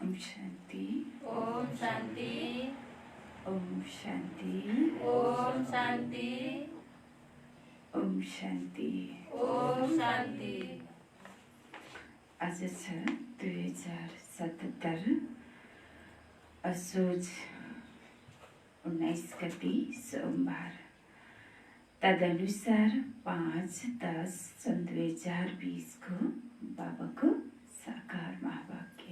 ओम शांति। ओम शांति। ओम शांति। ओम शांति। ओम शांति। ओम शांति। आज छ 2077 असोज 19 गते सोमबार। तदनुसार 5-10-2020 को बाबा को साकार महावाक्य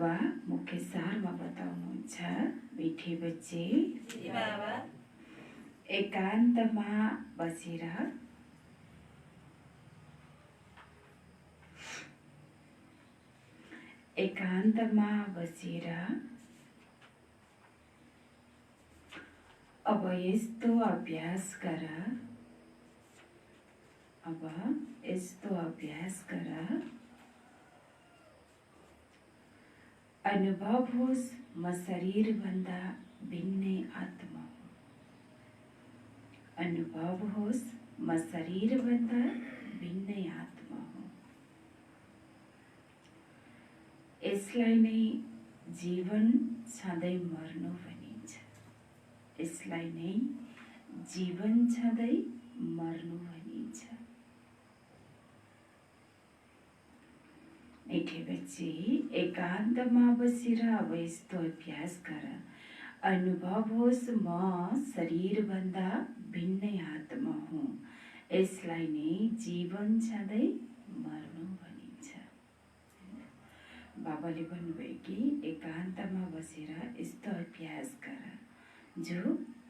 बाबा मुख्य सारमा बताउनुहुन्छ, मिठे बच्चे जी बाबा। एकान्तमा बसेर अब यस्तो अभ्यास गर, अनुभव होस् म शरीरभन्दा भिन्नै आत्मा हो। अनुभव होस् म शरीरभन्दा भिन्नै आत्मा हो। यसलाई नै जीवन छँदै मर्नु भनिन्छ। यसलाई नै जीवन छँदै मर्नु भनिन्छ। मिठे बच्चे एकान्तमा बसेर अब यस्तो अभ्यास गर, अनुभव होस् म शरीरभन्दा भिन्नै आत्मा हुँ। यसलाई नै जीवन छँदै मर्नु भनिन्छ। बाबाले भन्नुभयो कि एकान्तमा बसेर यस्तो अभ्यास गर, जो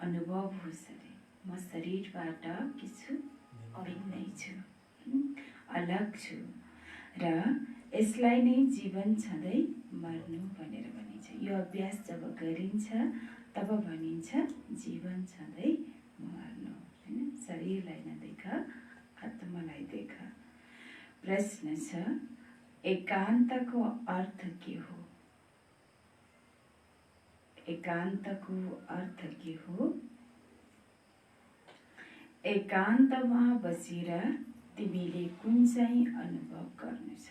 अनुभव होस् अरे म शरीरबाट के छु, भिन्नै छु, अलग छु र यसलाई नै जीवन छँदै मर्नु भनेर भनिन्छ। यो अभ्यास जब गरिन्छ तब भनिन्छ जीवन छँदै मर्नु, हैन? शरीरलाई नदेख, आत्मालाई देख। प्रश्न छ, एकान्तको अर्थ के हो? एकान्तको अर्थ के हो? एकान्तमा बसेर तिमीले कुन चाहिँ अनुभव गर्नु छ?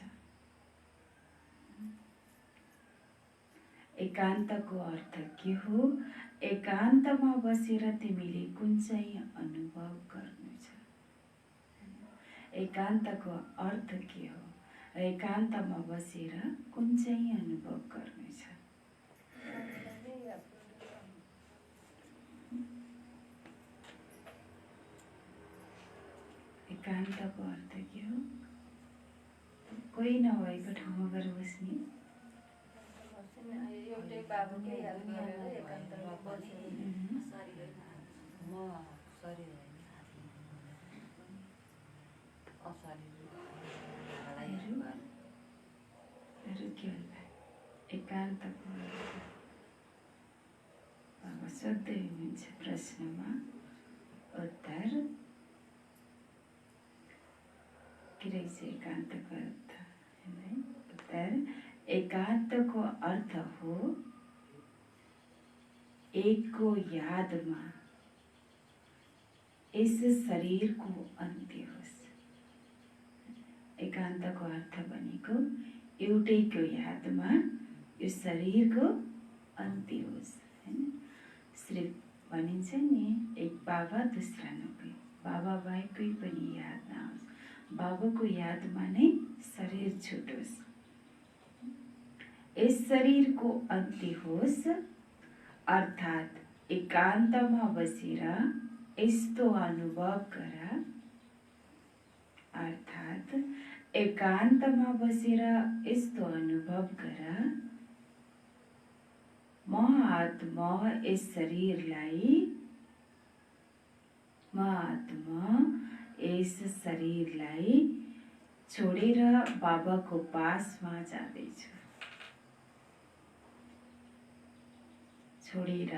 एकान्तको अर्थ के हो? एकान्तमा बसेर तिमीले कुन चाहिँ अनुभव गर्नु छ? एकान्तको अर्थ के हो? एकान्तमा बसेर कुन चाहिँ अनुभव गर्नु छ? एकान्तको अर्थ के हो? कोही नभएको ठाउँमा गएर बस्ने, एउटै बाबुकै याद गरेर एकान्तमा बसेर एकान्तको बाबा सोध्दै हुनुहुन्छ प्रश्नमा उत्तर के रहेछ? एकान्तको अर्थ, हैन? उत्तर एकान्तको अर्थ हो एकको यादमा यस शरीरको अन्त्य होस्। एकान्तको अर्थ भनेको एउटैको यादमा यो शरीरको अन्त्य होस्, हैन? सिर्फ भनिन्छ नि, एक बाबा दूसरा नकोही, बाबा बाहेक कोही पनि याद नआओस्, बाबाको यादमा नै शरीर छुटोस्। यस शरीरको अन्त्य होस् अर्थात् एकान्तमा बसेर यस्तो अनुभव गर, अर्थात् एकान्तमा बसेर यस्तो अनुभव गर, म आत्मा यस शरीरलाई छोडेर बाबाको पासमा जाँदैछु, छोडेर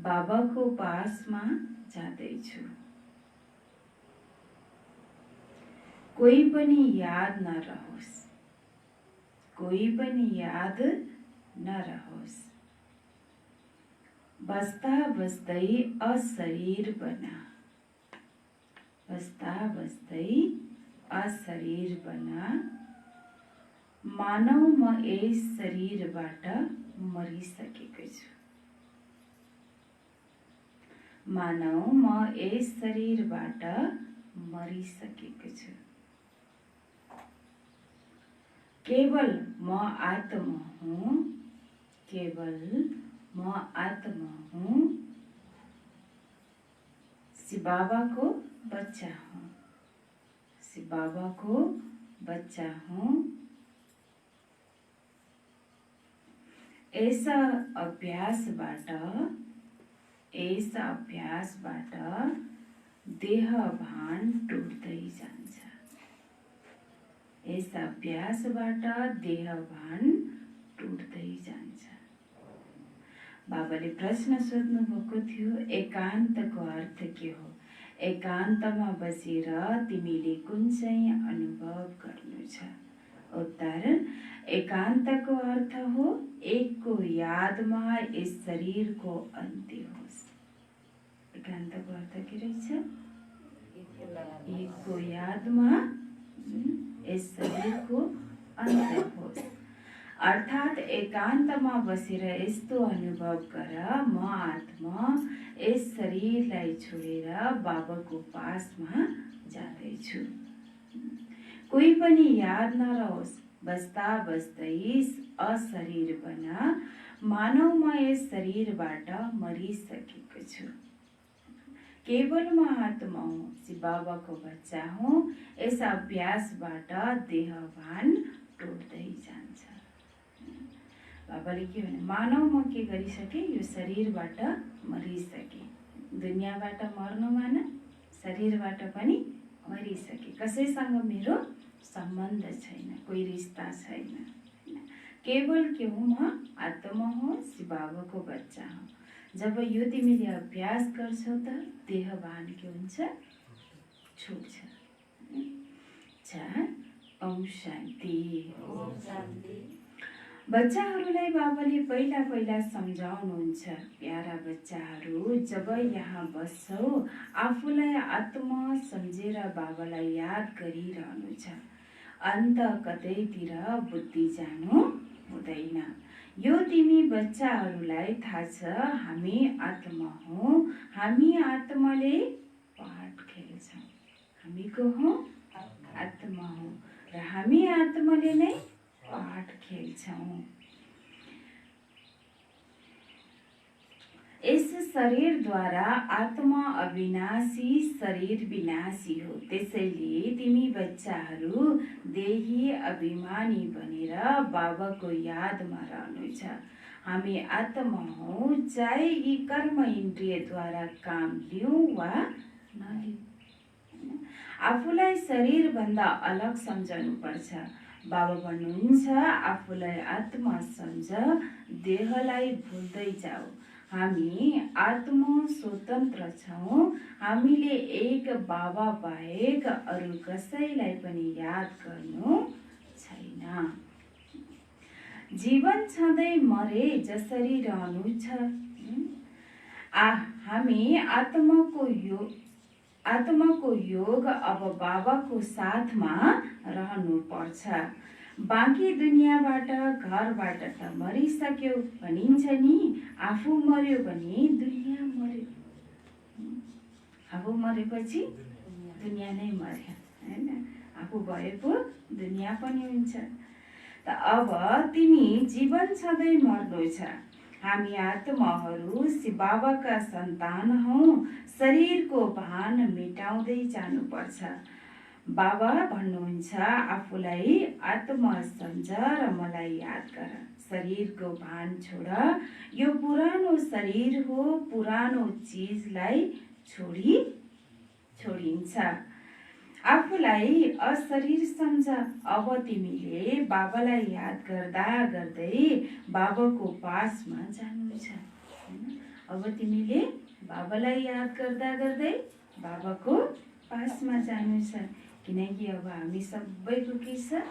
बाबाको पासमा जाँदैछु। कोही पनि याद नरहोस्, कोही पनि याद नरहोस्। बस्दा बस्दै अशरीर बना, बस्दा बस्दै अशरीर बना, मानौ म यस शरीरबाट मरिसकेको छु, मानौ म यस शरीरबाट मरिसकेको छु। केवल म आत्मा हुँ, केवल म आत्मा हूँ, शिव बाबा को बच्चा हूँ, शिव बाबा को बच्चा हूँ। यस अभ्यासबाट देह भान टुट्दै जान्छ। यस अभ्यासबाट देह भान टुट्दै जान्छ। बाबाले प्रश्न सोध्नु भएको थियो, एकान्तको अर्थ के हो? एकान्तमा बसेर तिमीले कुन चाहिँ अनुभव गर्नु छ? उत्तर, एकान्तको अर्थ हो एकको यादमा यस शरीरको अन्त्य होस्। एकान्तको अर्थ के रहेछ? एकको यादमा यस शरीरको अन्त्य होस्। अर्थात् एकान्तमा बसेर यस्तो अनुभव गर, म आत्मा यस शरीरलाई छोडेर बाबाको पासमा जाँदैछु। कोही पनि याद नरहोस्, बस्दा बस्दै अशरीर बना, मानव म यस शरीरबाट मरिसकेको छु। केवल म आत्मा हुँ, शिव बाबाको बच्चा हुँ। यस अभ्यासबाट देह भान टुट्दै जान्छ। बाबाले के भने, मानव म के गरिसके? यो शरीरबाट मरिसके। दुनियाँबाट मर्नु माने शरीरबाट पनि मरिसके। कसैसँग मेरो सम्बन्ध छैन, कोही रिश्ता छैन। केवल के हो? म आत्मा हो, शिव बाबाको बच्चा हो। जब यो तिमीले अभ्यास गर्छौ त देह भान के हुन्छ? छुट्छ। ओम शान्ति। बच्चाहरूलाई बाबाले पहिला पहिला सम्झाउनुहुन्छ, प्यारा बच्चाहरू, जब यहाँ बस्छौ आफूलाई आत्मा सम्झेर बाबालाई याद गरिरहनु छ। अन्त कतैतिर बुद्धि जानु हुँदैन। यो तिमी बच्चाहरूलाई थाहा छ, हामी आत्मा हौँ। हामी आत्माले पाठ खेल्छौँ। हामी को हौँ? आत्मा हौँ र हामी आत्माले नै पाठ खेल्छौँ। यस शरीरद्वारा आत्मा अविनाशी, शरीर विनाशी हो। त्यसैले तिमी बच्चाहरू देही अभिमानी बनेर बाबाको यादमा रहनु छ। हामी आत्मा हौँ, चाहे यी कर्म इन्द्रियद्वारा काम लिउँ वा नलिउँ। आफूलाई शरीरभन्दा अलग सम्झनु पर्छ। बाबा भन्नुहुन्छ, आफूलाई आत्मा सम्झ, देहलाई भुल्दै जाऊ। हामी आत्मा स्वतन्त्र छौँ। हामीले एक बाबा बाहेक अरू कसैलाई पनि याद गर्नु छैन। जीवन छँदै मरे जसरी रहनु छ। हामी आत्माको योग अब बाबाको साथमा रहनु पर्छ। बाँकी दुनियाँबाट, घरबाट त मरिसक्यो भनिन्छ नि। आफू मर्यो भने दुनियाँ मर्यो। आफू मरेपछि दुनियाँ नै मर्यो, हैन? आफू भएको दुनियाँ पनि हुन्छ। त अब तिमी जीवन छँदै मर्नु छ। हामी आत्माहरू शिव बाबाका सन्तान हौँ। शरीरको भान मेटाउँदै जानुपर्छ। बाबा भन्नुहुन्छ, आफूलाई आत्मा सम्झ र मलाई याद गर। शरीरको भान छोड। यो पुरानो शरीर हो, पुरानो चिजलाई छोडिन्छ। आफूलाई अशरीर सम्झ। अब तिमीले बाबालाई याद गर्दा गर्दै बाबाको पासमा जानु छ। अब तिमीले बाबालाई याद गर्दा गर्दै बाबाको पासमा जानु छ। किनकि अब हामी सबैको के छ?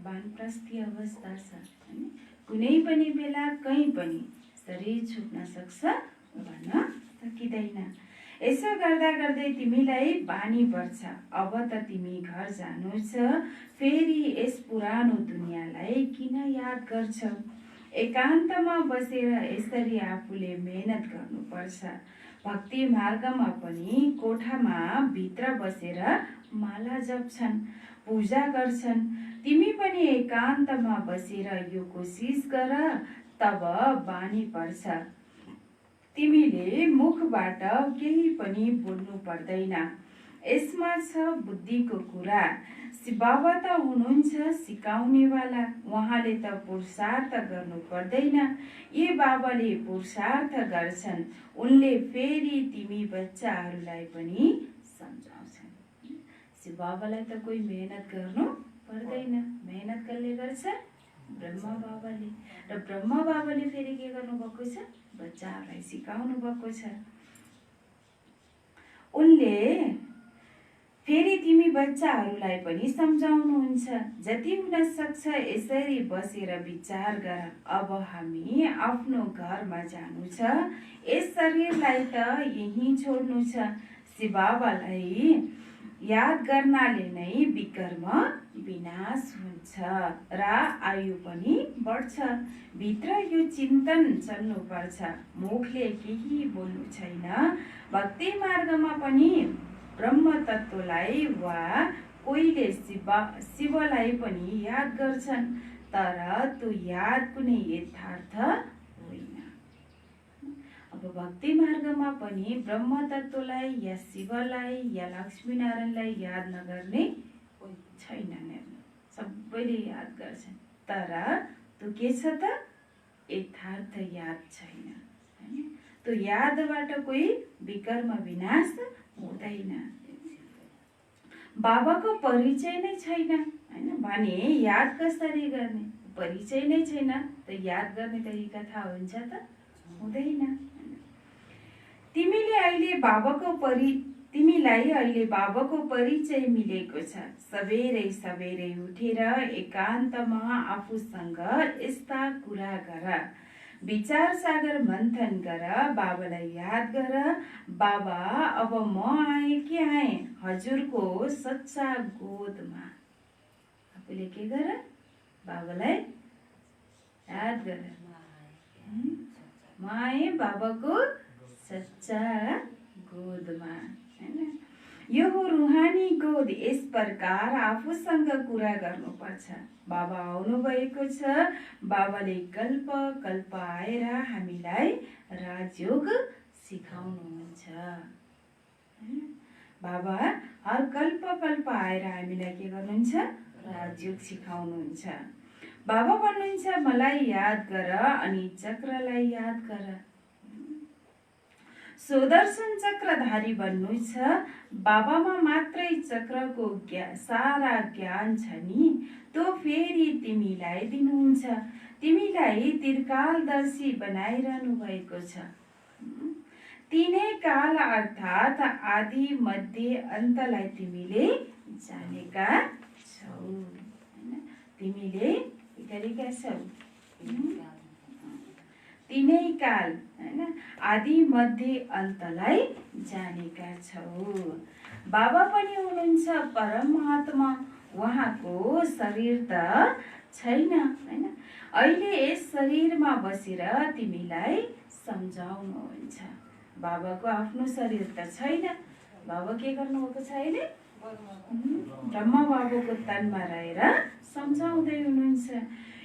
वानप्रस्थी अवस्था छ, हैन? कुनै पनि बेला कहीँ पनि शरीर छुट्न सक्छ, भन्न सकिँदैन। यसो गर्दा गर्दै तिमीलाई बानी पर्छ। अब त तिमी घर जानु छ। फेरि यस पुरानो दुनियाँलाई किन याद गर्छौ? एकान्तमा बसेर यसरी आफूले मेहनत गर्नुपर्छ। भक्ति मार्गमा पनि कोठामा भित्र बसेर माला जप्छन्, पूजा गर्छन्। तिमी पनि एकान्तमा बसेर यो कोसिस गर, तब बानी पर्छ। तिमीले मुखबाट केही पनि बोल्नु पर्दैन। यसमा छ बुद्धिको कुरा। शिव बाबा त हुनुहुन्छ सिकाउनेवाला, उहाँले त पुरुषार्थ गर्नु पर्दैन। यी बाबाले पुरुषार्थ गर्छन्, उनले फेरि तिमी बच्चाहरूलाई पनि सम्झाउँछन्। शिव बाबालाई त कोही मेहनत गर्नु पर्दैन, मेहनत कसले गर्छ? ब्रह्मा बाबाले। र ब्रह्मा बाबाले फेरि के गर्नुभएको छ? बच्चाहरूलाई सिकाउनु भएको छ। उनले फेरि तिमी बच्चाहरूलाई पनि सम्झाउनुहुन्छ। जति हुन सक्छ यसरी बसेर विचार गर। अब हामी आफ्नो घरमा जानु छ, यस शरीरलाई त यहीँ छोड्नु छ। शिव बाबालाई याद गर्नाले नै विकर्म विनाश हुन्छ र आयु पनि बढ्छ। भित्र यो चिन्तन चल्नुपर्छ, मुखले केही बोल्नु छैन। भक्ति मार्गमा पनि ब्रह्म तत्त्वलाई वा कोहीले शिवलाई पनि याद गर्छन्, तर त्यो याद कुनै यथार्थ होइन। अब भक्ति मार्गमा पनि ब्रह्म तत्त्वलाई या शिवलाई या लक्ष्मीनारायणलाई याद नगर्ने छैनन्। सबैले याद गर्छन्, तर त्यो के छ त? यथार्थ याद छैन। त्यो यादबाट कोही विकर्म विनाश हुँदैन। बाबाको परिचय नै छैन हैन भने याद कसरी गर्ने? परिचय नै छैन त याद गर्ने तरिका थाहा हुन्छ त? हुँदैन। तिमीलाई अहिले बाबाको परिचय मिलेको छ। सबेरै उठेर एकान्तमा आफूसँग यस्ता कुरा गर, विचार सागर मन्थन गर, बाबालाई याद गर। बाबा, अब म आएँ कि आएँ हजुरको सच्चा गोदमा। आफूले के गर? बाबालाई याद गर। म आएँ बाबाको सच्चा गोदमा हैन। यो हो रुहानी गोद। यस प्रकार आफूसँग कुरा गर्नुपर्छ। बाबा आउनु भएको छ। बाबाले कल्प कल्प आएर हामीलाई राजयोग सिकाउनुहुन्छ। बाबा हर कल्प कल्प आएर हामीलाई के गर्नुहुन्छ? राजयोग सिकाउनुहुन्छ। बाबा भन्नुहुन्छ मलाई याद गर अनि चक्रलाई याद गर। सुदर्शन चक्रधारी बन्नु छ। बाबामा मात्रै चक्रको सारा ज्ञान छ नि, त्यो फेरि तिमीलाई दिनुहुन्छ। तिमीलाई त्रिकालदर्शी बनाइरहनु भएको छ। तीनै काल अर्थात् आदि मध्य अन्तलाई तिमीले जानेका छौ। तिमीले गरेका छौ। तीनै काल हैन, आदि मध्य अन्तलाई जानेका छौ। बाबा पनि हुनुहुन्छ परमात्मा, उहाँको शरीर त छैन हैन। अहिले यस शरीरमा बसेर तिमीलाई सम्झाउनुहुन्छ। बाबाको आफ्नो शरीर त छैन। बाबा के गर्नुभएको छ अहिले? ब्रह्मा बाबाको तनमा रहेर सम्झाउँदै हुनुहुन्छ।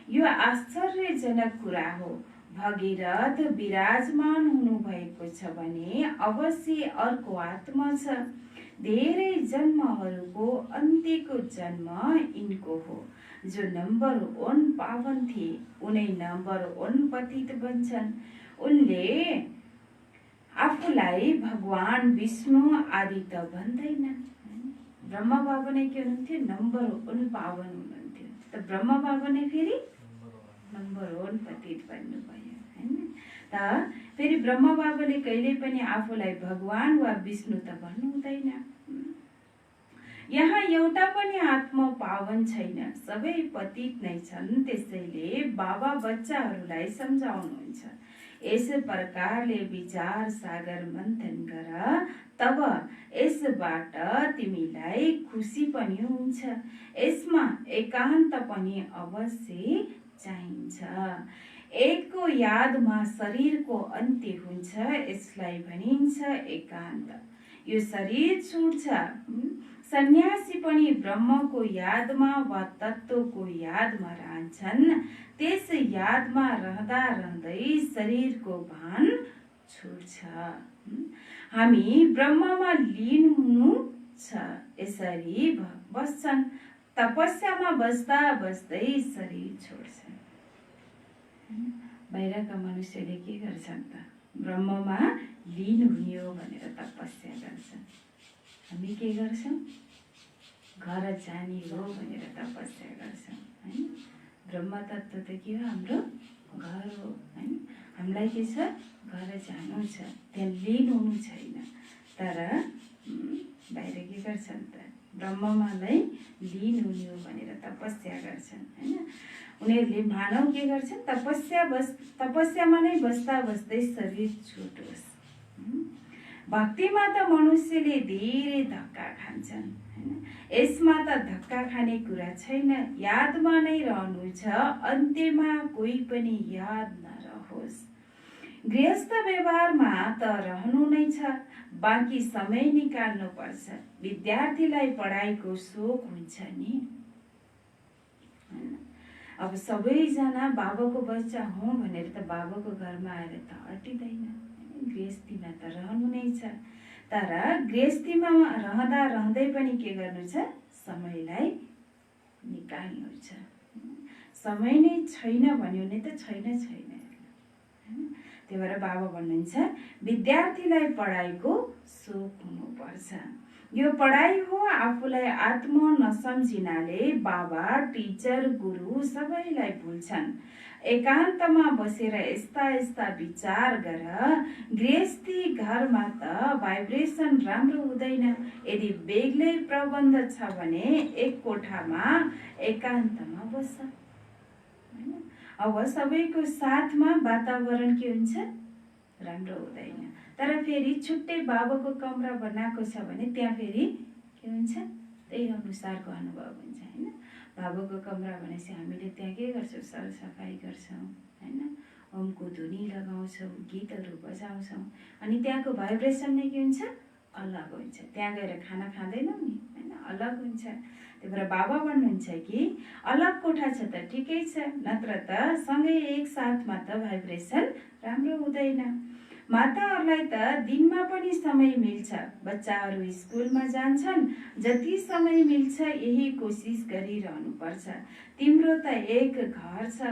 यो आश्चर्यजनक कुरा हो। भगीरथ विराजमान हुनु भएको छ भने अवश्य अर्को आत्मा छ। धेरै जन्महरूको अन्त्यको जन्म यिनको हो। जो नम्बर 1 पावन थिए उनै नम्बर 1 पतित बन्छन्। उनले आफूलाई भगवान विष्णु आदि त भन्दैनन्। ब्रह्मा बाबा नै के हुनुहुन्थ्यो? नम्बर 1 पावन हुनुहुन्थ्यो। त ब्रह्मा बाबा नै फेरि नम्बर 1 पतित बन्नुभयो हैन। त फेरि ब्रह्मा बाबाले कहिले पनि आफूलाई भगवान वा विष्णु त भन्नु हुँदैन। यहाँ एउटा पनि आत्मा पावन छैन, सबै पतित नै छन्। त्यसैले बाबा बच्चाहरूलाई सम्झाउनुहुन्छ। यस प्रकारले विचार सागर मन्थन गर, तब यसबाट तिमीलाई खुसी पनि हुन्छ। यसमा एकान्त पनि अवश्य चाहिन्छ। एकको यादमा शरीरको अन्त्य हुन्छ, यसलाई भनिन्छ एकान्त। यो शरीर छुट्छ। सन्यासी पनि ब्रह्मको यादमा वा तत्त्वको यादमा रहन्छन्। त्यस यादमा रहँदा रहँदै शरीरको भान छुट्छ। हामी ब्रह्ममा लीन हुनु छ यसरी बस्छन्। तपस्यामा बस्दा बस्दै शरीर छोड्छन्। बाहिरका मनुष्यले के गर्छन् त? ब्रह्ममा लीन हुने हो भनेर तपस्या गर्छन्। हामी के गर्छौँ? घर जाने हो भनेर तपस्या गर्छौँ हैन। ब्रह्म तत्त्व त के हो? हाम्रो घर हो हैन। हामीलाई के छ? घर जानु छ, त्यहाँ लीन हुनु छैन। तर बाहिर के गर्छन् त? ब्रह्ममालाई लीन हुने हो भनेर तपस्या गर्छन् हैन। उनीहरूले मानव के गर्छन्? तपस्यामा नै बस्दा बस्दै शरीर छुटोस्। भक्तिमा त मनुष्यले धेरै धक्का खान्छन् हैन। यसमा त धक्का खाने कुरा छैन, यादमा नै रहनु छ, अन्त्यमा कोही पनि याद नरहोस्। गृहस्थ व्यवहारमा त रहनु नै छ, बाँकी समय निकाल्नु पर्छ। विद्यार्थीलाई पढाइको शोक हुन्छ नि। अब सबैजना बाबाको बच्चा हौँ भनेर त बाबाको घरमा आएर त अटिँदैन। गृहस्थीमा त रहनु नै छ। तर गृहस्थीमा रहँदा रहँदै पनि के गर्नु छ? समयलाई निकाल्नु छ। समय नै छैन भन्यो भने त छैन। त्यही भएर बाबा भन्नुहुन्छ विद्यार्थीलाई पढाइको शोक हुनुपर्छ। यो पढाइ हो, आफूलाई आत्म नसम्झिनाले बाबा, टिचर, गुरु सबैलाई भुल्छन्। एकान्तमा बसेर यस्ता यस्ता विचार गर। गृहस्थी घरमा त भाइब्रेसन राम्रो हुँदैन। यदि बेग्लै प्रबन्ध छ भने एक कोठामा एकान्तमा बस। अब सबैको साथमा वातावरण के हुन्छ? राम्रो हुँदैन। तर फेरि छुट्टै बाबाको कमरा बनाएको छ भने त्यहाँ फेरि के हुन्छ? त्यही अनुसारको अनुभव हुन्छ हैन। बाबाको कमरा भनेपछि हामीले त्यहाँ के गर्छौँ? सरसफाइ गर्छौँ हैन। ओमको धुनी लगाउँछौँ, गीतहरू बजाउँछौँ, अनि त्यहाँको भाइब्रेसन नै के हुन्छ? अलग हुन्छ। त्यहाँ गएर खाना खाँदैनौँ नि हैन, अलग हुन्छ। त्यही भएर बाबा भन्नुहुन्छ कि अलग कोठा छ त ठिकै छ, नत्र त सँगै एक साथमा त भाइब्रेसन राम्रो हुँदैन। माताहरूलाई त दिनमा पनि समय मिल्छ। बच्चाहरू स्कुलमा जान्छन्, जति समय मिल्छ यही कोसिस गरिरहनु पर्छ। तिम्रो त एक घर छ।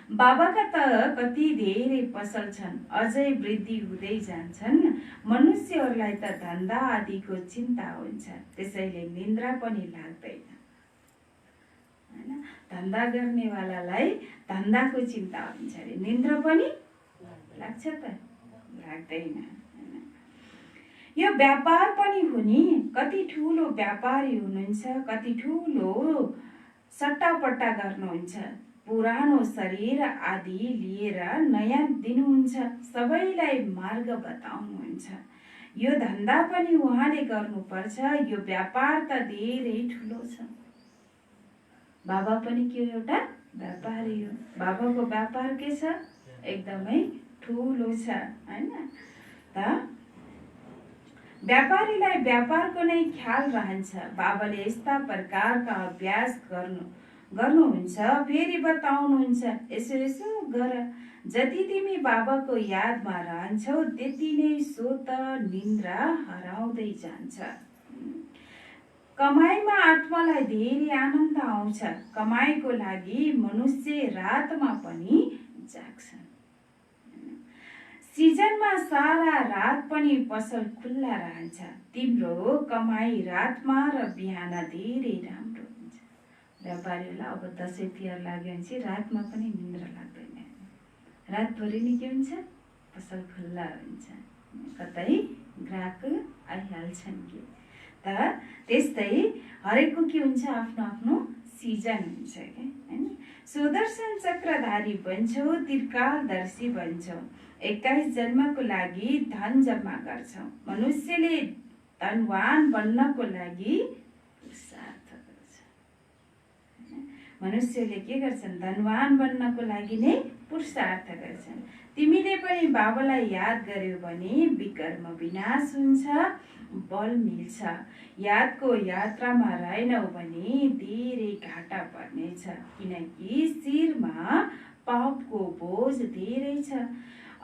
बाबाका त कति धेरै पसल छन्, अझै वृद्धि हुँदै जान्छन्। मनुष्यहरूलाई त धन्दा आदिको चिन्ता हुन्छ, त्यसैले निन्द्रा पनि लाग्दैन हैन। धन्दा गर्नेवालालाई धन्दाको चिन्ता हुन्छ अरे, निन्द्रा पनि लाग्छ त? लाग्दैन। यो व्यापार पनि हो नि। कति ठुलो व्यापारी हुनुहुन्छ, कति ठुलो सट्टापट्टा गर्नुहुन्छ। पुरानो शरीर आदि लिएर नयाँ दिनुहुन्छ, सबैलाई मार्ग बताउनुहुन्छ। यो धन्दा पनि उहाँले गर्नुपर्छ। यो व्यापार त धेरै ठुलो छ। बाबा पनि के एउटा व्यापारी हो। बाबाको व्यापार के छ? एकदमै ठुलो छ हैन त। व्यापारीलाई व्यापारको नै ख्याल रहन्छ। बाबाले यस्ता प्रकारका अभ्यास गर्नुहुन्छ, फेरि बताउनुहुन्छ, यसो गर। जति तिमी बाबाको यादमा रहन्छौ त्यति नै स्वत निन्द्रा हराउँदै जान्छ। कमाइमा आत्मालाई धेरै आनन्द आउँछ। कमाइको लागि मनुष्य रातमा पनि जाग्छन्। सिजनमा सारा रात पनि पसल खुल्ला रहन्छ। तिम्रो कमाई रातमा र बिहान धेरै राम्रो हुन्छ। व्यापारीहरूलाई अब दसैँ तिहार लाग्यो भने चाहिँ रातमा पनि निन्द्रा लाग्दैन। रातभरि नै के हुन्छ? पसल खुल्ला हुन्छ, कतै ग्राहक आइहाल्छन् कि त। त्यस्तै हरेकको के हुन्छ? आफ्नो आफ्नो सिजन हुन्छ के हैन। सुदर्शन चक्रधारी बन्छौ, त्रिकालदर्शी बन्छौ। 21 जन्मको लागि धन जम्मा गर्छौ। मनुष्यले धनवान बन्नको लागि पुरुषार्थ गर्छ। मनुष्यले के गर्छन्? धनवान बन्नको लागि नै पुरुषार्थ गर्छन्। तिमीले पनि बाबालाई याद गर्यौ भने विकर्म विनाश हुन्छ, बल मिल्छ। यादको यात्रामा रहेनौ भने धेरै घाटा पर्नेछ, किनकि शिरमा पापको बोझ धेरै छ।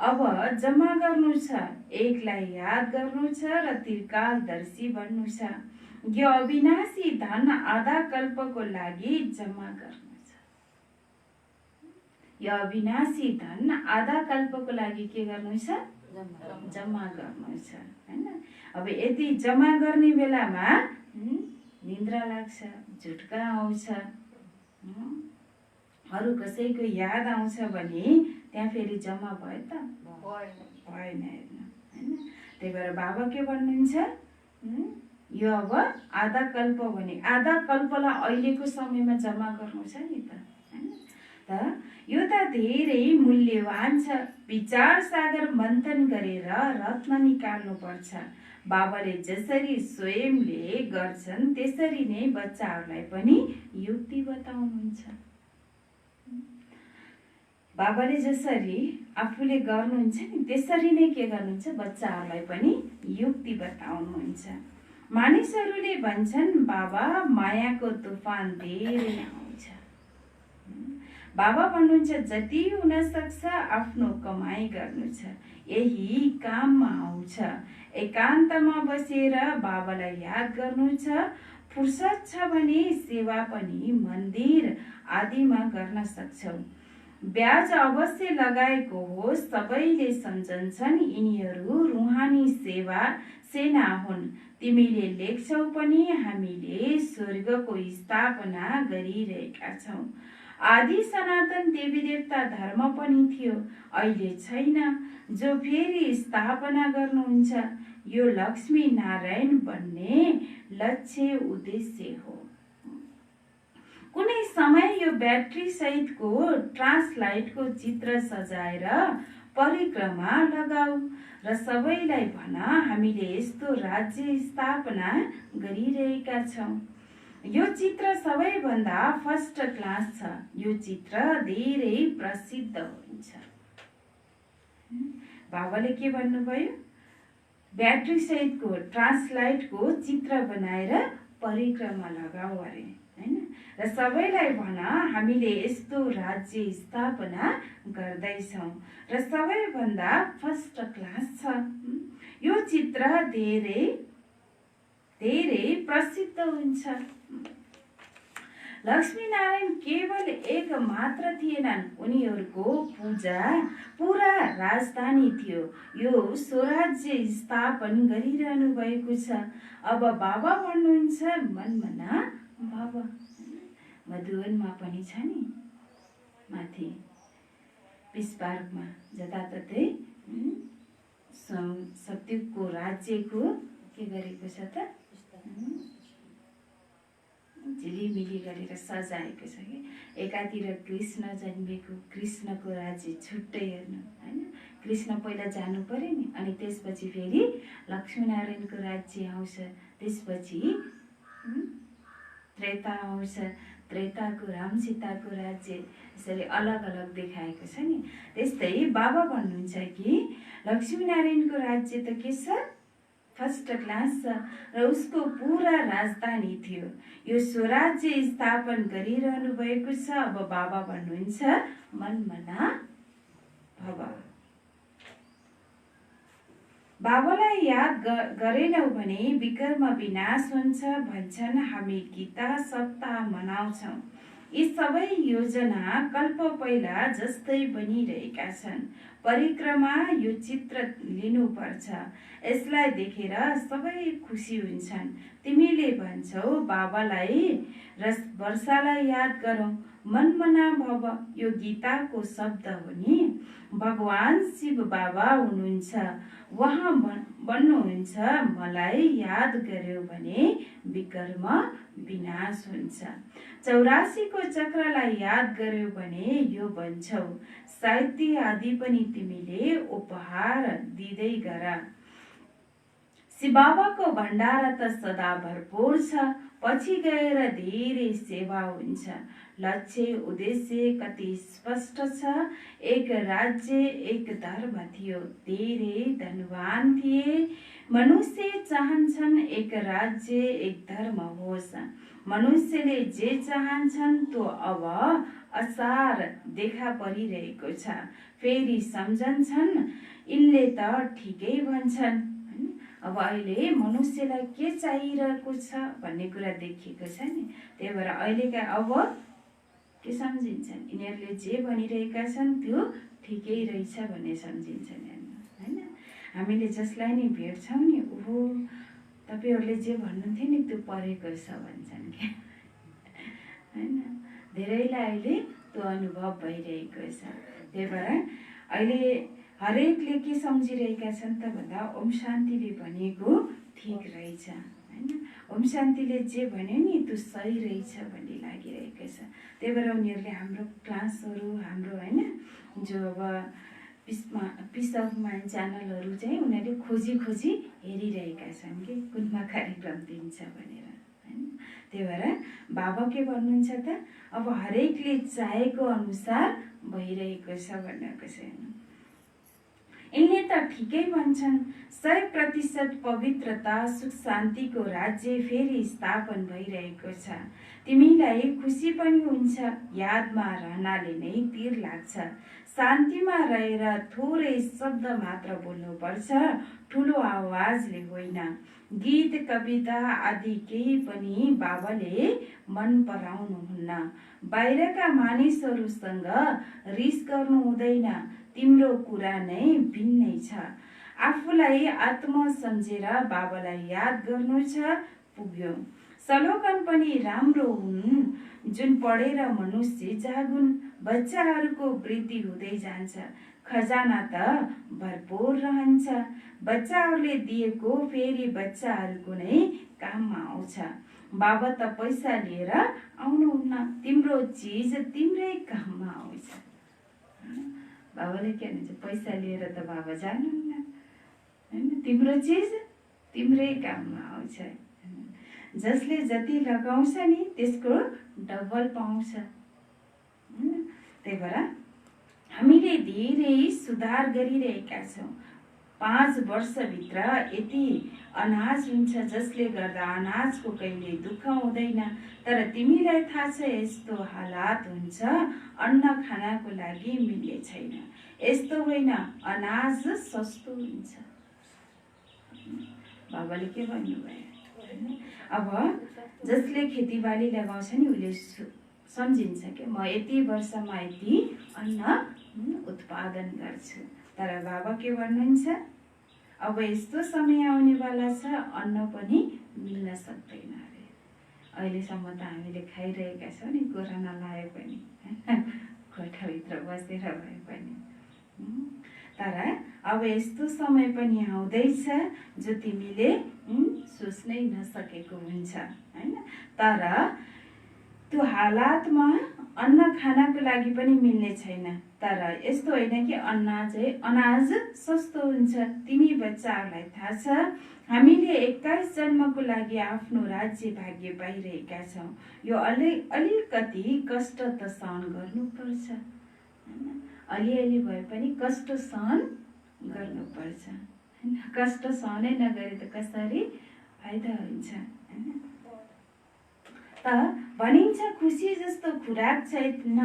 अब जम्मा गर्नु छ, एकलाई याद गर्नु छ र त्रिकालदर्शी बन्नु छ। यो अविनाशी धन आधा कल्पको लागि जम्मा गर्नु छ। यो अविनाशी धन आधा कल्पको लागि के गर्नु छ? जम्मा गर्नु छ हैन। अब यदि जम्मा गर्ने बेलामा निन्द्रा लाग्छ, झुटका आउँछ, अरू कसैको याद आउँछ भने त्यहाँ फेरि जम्मा भयो त? भएन हेर्नु हैन। त्यही भएर बाबा के भन्नुहुन्छ, यो अब आधा कल्प भने आधा कल्पलाई अहिलेको समयमा जम्मा गर्नु छ नि त हैन। त यो त धेरै मूल्यवान छ। विचार सागर मन्थन गरेर रत्न निकाल्नु पर्छ। बाबाले जसरी स्वयंले गर्छन् त्यसरी नै बच्चाहरूलाई पनि युक्ति बताउनुहुन्छ। बाबाले जसरी आफूले गर्नुहुन्छ नि त्यसरी नै के गर्नुहुन्छ? बच्चाहरूलाई पनि युक्ति बताउनुहुन्छ। मानिसहरूले भन्छन् बाबा मायाको तुफान धेरै आउँछ। बाबा भन्नुहुन्छ जति हुन सक्छ आफ्नो कमाई गर्नु छ, यही काममा आउँछ। एकान्तमा बसेर बाबालाई याद गर्नु छ। फुर्सद छ भने सेवा पनि मन्दिर आदिमा गर्न सक्छौ। ब्याज अवश्य लगाएको हो। सबैले सम्झन्छन् यिनीहरू रुहानी सेवा सेना हुन्। तिमीले लेख्छौ पनि हामीले स्वर्गको स्थापना गरिरहेका छौँ। आदि सनातन देवी देवता धर्म पनि थियो, अहिले छैन, जो फेरि स्थापना गर्नुहुन्छ। यो लक्ष्मी नारायण बन्ने लक्ष्य उद्देश्य हो। कुनै समय यो ब्याट्री सहितको ट्रान्सलाइटको चित्र सजाएर परिक्रमा लगाऊ र सबैलाई भन हामीले यस्तो राज्य स्थापना गरिरहेका छौँ। यो चित्र सबैभन्दा फर्स्ट क्लास छ। यो चित्र धेरै प्रसिद्ध हुन्छ। बाबाले के भन्नुभयो? ब्याट्री सहितको ट्रान्सलाइटको चित्र बनाएर परिक्रमा लगाऊ अरे हैन। र सबैलाई भन हामीले यस्तो राज्य स्थापना गर्दैछौँ र सबैभन्दा फर्स्ट क्लास छ। यो चित्र धेरै धेरै प्रसिद्ध हुन्छ। लक्ष्मीनारायण केवल एक मात्र थिएनन्, उनीहरूको पूजा पूरा राजधानी थियो। यो स्वराज्य स्थापन गरिरहनु भएको छ। अब बाबा भन्नुहुन्छ मनमना बाबा। मधुवनमा पनि छ नि माथि पिस पार्कमा जताततै सत्युगको राज्यको के गरेको छ त? झिलिमिली गरेर सजाएको छ कि एकातिर कृष्ण जन्मेको, कृष्णको राज्य छुट्टै हेर्नु हैन। कृष्ण पहिला जानु पर्यो नि, अनि त्यसपछि फेरि लक्ष्मीनारायणको राज्य आउँछ, त्यसपछि त्रेता आउँछ, त्रेताको राम सीताको राज्य, यसरी अलग अलग देखाएको छ नि। त्यस्तै बाबा भन्नुहुन्छ कि लक्ष्मीनारायणको राज्य त के छ? फर्स्ट क्लास छ र उसको पूरा राजधानी थियो। यो स्वराज्य स्थापन गरिरहनु भएको छ। अब बाबा भन्नुहुन्छ मनमना भव। बाबालाई याद गरेनौ भने विकर्म विनाश हुन्छ भन्छन्। हामी गीता सप्ताह मनाउँछौँ। यी सबै योजना कल्प पहिला जस्तै बनिरहेका छन्। परिक्रमा यो चित्र लिनुपर्छ। यसलाई देखेर सबै खुसी हुन्छन्। तिमीले भन्छौ बाबालाई र वर्षालाई याद गरौँ। मनमना भव यो गीताको शब्द हो नि। भगवान शिव बाबा हुनुहुन्छ। उहाँ भन्नुहुन्छ मलाई याद गर्यो भने विकर्म विनाश हुन्छ। 84 को चक्रलाई याद गर्यो भने यो भन्छौ। साहित्य आदि पनि तिमीले उपहार दिँदै गर। शिवबाबाको भण्डारा त सदा भरपूर छ। पछि गएर धेरै सेवा हुन्छ। लक्ष्य उद्देश्य कति स्पष्ट छ। एक राज्य एक धर्म थियो। धेरै धनवान थिए। मनुष्य चाहन्छन् एक राज्य एक धर्म होस्। मनुष्यले जे चाहन्छन् त्यो अब असार देखा परिरहेको छ। फेरि सम्झन्छन् यिनले त ठिकै भन्छन्। अब अहिले मनुष्यलाई के चाहिरहेको छ भन्ने कुरा देखिएको छ नि। त्यही भएर अहिलेका अब के सम्झिन्छन्, यिनीहरूले जे भनिरहेका छन् त्यो ठिकै रहेछ भन्ने सम्झिन्छन् होइन। हामीले जसलाई नि भेट्छौँ नि, ओहो तपाईँहरूले जे भन्नुहुन्थ्यो नि त्यो परेको छ भन्छन् क्या होइन। धेरैलाई अहिले त्यो अनुभव भइरहेको छ। त्यही भएर अहिले हरेकले के सम्झिरहेका छन् त भन्दा ओम शान्तिले भनेको ठिक रहेछ होइन। ओम शान्तिले जे भन्यो नि त्यो सही रहेछ भन्ने लागिरहेको छ। त्यही भएर उनीहरूले हाम्रो क्लासहरू हाम्रो होइन जो अब पिस अफ माइन्ड च्यानलहरू चाहिँ उनीहरूले खोजी खोजी हेरिरहेका छन् कि कुनमा कार्यक्रम दिन्छ भनेर होइन। त्यही भएर बाबा के भन्नुहुन्छ त, अब हरेकले चाहेको अनुसार भइरहेको छ भनेको छ। यिनले त ठिकै भन्छन्, 100% पवित्रता सुख शान्तिको राज्य फेरि स्थापन भइरहेको छ। तिमीलाई खुसी पनि हुन्छ, यादमा रहनाले नै तीर लाग्छ। शान्तिमा रहेर थोरै शब्द मात्र बोल्नुपर्छ, ठुलो आवाजले होइन। गीत कविता आदि केही पनि बाबाले मन पराउनुहुन्न। बाहिरका मानिसहरूसँग रिस गर्नु हुँदैन, तिम्रो कुरा नै भिन्नै छ। आफूलाई आत्मा सम्झेर बाबालाई याद गर्नु छ, पुग्यो। स्लोगन पनि राम्रो हुन्, जुन पढेर मनुष्य जागुन्। बच्चाहरूको वृद्धि हुँदै जान्छ, खजाना त भरपूर रहन्छ। बच्चाहरूले दिएको फेरि बच्चाहरूको नै काममा आउँछ। बाबा त पैसा लिएर आउनुहुन्न, तिम्रो चिज तिम्रै काममा आउँछ। बाबाले के भन्छ, पैसा लिएर त बाबा जानुहुन्न होइन, तिम्रो चिज तिम्रै काममा आउँछ। जसले जति लगाउँछ नि त्यसको डबल पाउँछ। त्यही भएर हामीले धेरै सुधार गरिरहेका छौँ। 5 वर्षभित्र यति अनाज हुन्छ जसले गर्दा अनाजको कहिले दुःख हुँदैन। तर तिमीलाई थाहा छ यस्तो हालात हुन्छ, अन्न खानको लागि मिल्ने छैन। यस्तो होइन, अनाज सस्तो हुन्छ। बाबाले के भन्नुभयो, अब जसले खेतीबाली लगाउँछ नि उसले सम्झिन्छ कि म यति वर्षमा यति अन्न उत्पादन गर्छु। तर बाबा के भन्नुहुन्छ, अब यस्तो समय आउनेवाला छ अन्न पनि मिल्न सक्दैन अरे। अहिलेसम्म त हामीले खाइरहेका छौँ नि, कोरोना लाए पनि कोठाभित्र बसेर भए पनि। तर अब यस्तो समय पनि आउँदैछ जो तिमीले सोच्नै नसकेको हुन्छ होइन। तर त्यो हालातमा अन्न खानको लागि पनि मिल्ने छैन। तर यस्तो होइन कि अनाज सस्तो हुन्छ। तिमी बच्चाहरूलाई थाहा छ हामीले 21 जन्मको लागि आफ्नो राज्य भाग्य पाइरहेका छौँ। यो अलिकति कष्ट त सहन गर्नुपर्छ होइन। अलिअलि भए पनि कष्ट सहन गर्नुपर्छ होइन। कष्ट सहनै नगरे त कसरी फाइदा हुन्छ होइन। त भनिन्छ खुसी जस्तो खुराक छैन,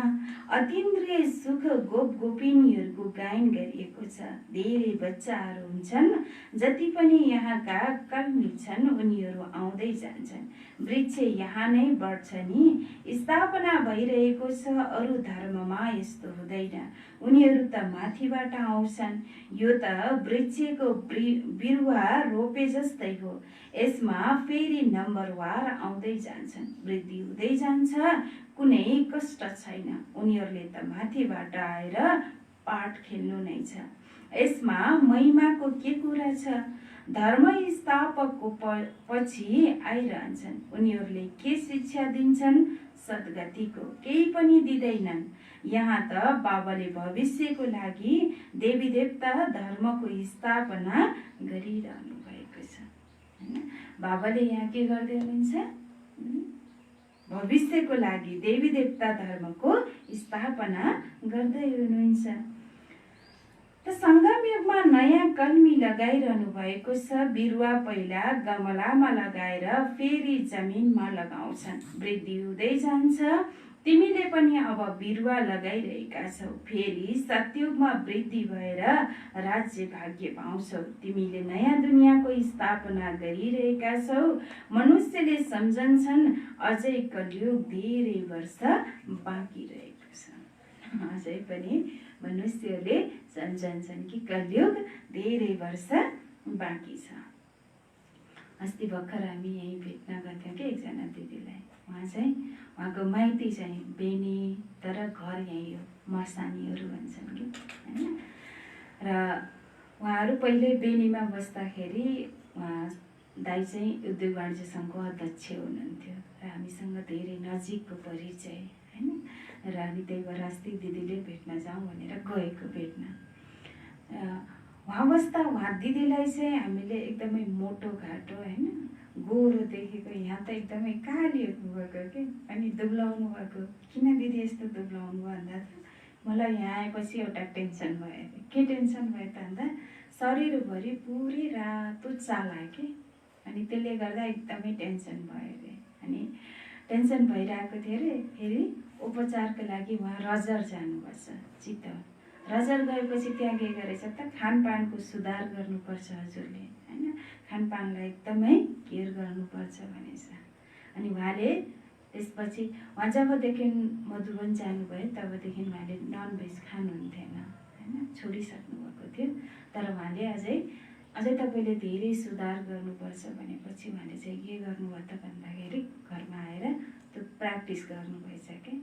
अतीन्द्रिय सुख गोपिनीहरूको गायन गरिएको छ। धेरै बच्चाहरू हुन्छन्, जति पनि यहाँका कर्मी छन् उनीहरू आउँदै जान्छन्। वृक्ष यहाँ नै बढ्छ नि, स्थापना भइरहेको छ। अरू धर्ममा यस्तो हुँदैन, उनीहरू त माथिबाट आउँछन्। यो त वृक्षको बिरुवा रोपे जस्तै हो, यसमा फेरि नम्बरवार आउँदै जान्छन्, वृद्धि हुँदै जान्छ, कुनै कष्ट छैन। उनीहरूले त माथिबाट आएर पाठ खेल्नु नै छ, यसमा महिमाको के कुरा छ। धर्म स्थापकको पछि आइरहन्छन्, उनीहरूले के शिक्षा दिन्छन्, सद्गतिको केही पनि दिँदैनन्। यहाँ त बाबाले भविष्यको लागि देवी देवता धर्मको स्थापना गरिरहनु भएको छ हैन। बाबाले यहाँ के गर्दै हुनुहुन्छ, भविष्यको लागि देवी देवता धर्मको स्थापना गर्दै हुनुहुन्छ। त संगम युगमा नयाँ कलमी लगाइरहनु भएको छ। बिरुवा पहिला गमलामा लगाएर फेरि जमिनमा लगाउँछन्, वृद्धि हुँदै जान्छ, तिमीले पनि अब बिरुवा लगाइरहेका छौ, फेरि सतयुगमा वृद्धि भएर राज्य भाग्य पाउँछौ। तिमीले नयाँ दुनियाँको स्थापना गरिरहेका छौ। मनुष्यले सम्झन्छन् अझै कलियुग धेरै वर्ष बाँकी रहेको छ। अझै पनि मनुष्यले सम्झन्छन् कि कलियुग धेरै वर्ष बाँकी छ। अस्ति भर्खर हामी यहीँ भेट्न गएको थियौँ कि एकजना दिदीलाई। उहाँको माइती चाहिँ बेनी, तर घर यहीँ हो, मर्सानीहरू भन्छन् कि होइन। र उहाँहरू पहिले बेनीमा बस्दाखेरि उहाँ दाइ चाहिँ उद्योग वाणिज्य सङ्घको अध्यक्ष हुनुहुन्थ्यो र हामीसँग धेरै नजिकको परिचय होइन। र अनि त्यही भएर अस्ति दिदीले भेट्न जाउँ भनेर गएको भेट्न। उहाँ बस्दा उहाँ दिदीलाई चाहिँ हामीले एकदमै मोटो घाटो होइन, गोरो देखेको, यहाँ त एकदमै काली हुनुभएको कि। अनि दुब्लाउनु भएको, किन दिदी यस्तो दुब्लाउनु भयो भन्दा त मलाई यहाँ आएपछि एउटा टेन्सन भयो अरे। के टेन्सन भयो त भन्दा शरीरभरि पुरै रातो चाला कि, अनि त्यसले गर्दा एकदमै टेन्सन भयो अरे। अनि टेन्सन भइरहेको थियो अरे। फेरि उपचारको लागि उहाँ रजर जानुपर्छ, चित्तवन। रजर गएपछि त्यहाँ के गरेछ त, खानपानको सुधार गर्नुपर्छ हजुरले होइन, खानपानलाई एकदमै केयर गर्नुपर्छ भनेछ। अनि उहाँले त्यसपछि उहाँ जबदेखि मधुवन जानुभयो तबदेखि उहाँले ननभेज खानुहुन्थेन होइन, छोडिसक्नु भएको थियो। तर उहाँले अझै तपाईँले धेरै सुधार गर्नुपर्छ भनेपछि उहाँले चाहिँ के गर्नुभयो त भन्दाखेरि घरमा आएर त्यो प्र्याक्टिस गर्नुभएछ क्या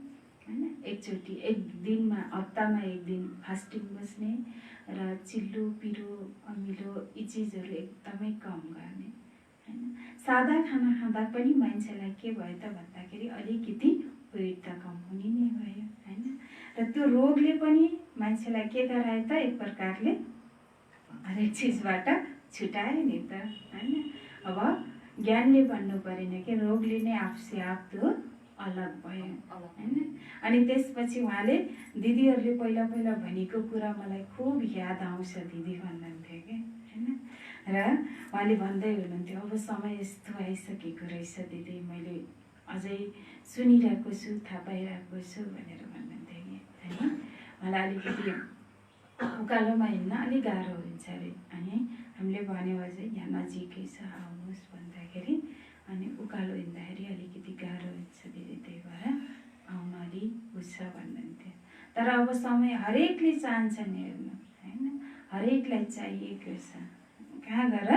होइन। एकचोटि एक दिनमा, हप्तामा एक दिन फास्टिङ बस्ने र चिल्लो पिरो अमिलो यी चिजहरू एकदमै कम गर्ने होइन। सादा खाना खाँदा पनि मान्छेलाई के भयो त भन्दाखेरि अलिकति वेट त कम हुने नै भयो होइन। र त्यो रोगले पनि मान्छेलाई के गरायो त, एक प्रकारले हरेक चिजबाट छुटायो नि त होइन। अब ज्ञानले भन्नु परेन कि रोगले नै आफसे आफ त्यो अलग भयो होइन। अनि त्यसपछि उहाँले दिदीहरूले पहिला पहिला भनेको कुरा मलाई खुब याद आउँछ दिदी भन्नुहुन्थ्यो कि होइन। र उहाँले भन्दै हुनुहुन्थ्यो अब समय यस्तो आइसकेको रहेछ दिदी, मैले अझै सुनिरहेको छु, थाहा पाइरहेको छु भनेर भन्नुहुन्थ्यो कि होइन। मलाई अलिकति उकालोमा हिँड्न अलिक गाह्रो हुन्छ अरे। अनि हामीले भन्यो अझै यहाँ नजिकै छ आउनुहोस् भन्दाखेरि, अनि उकालो हिँड्दाखेरि अलिकति गाह्रो हुन्छ दिदी, त्यही भएर आउन अलिक बुझ्छ भन्नुहुन्थ्यो। तर अब समय हरेकले चाहन्छन् हेर्नु होइन, हरेकलाई चाहिएको छ, कहाँ गएर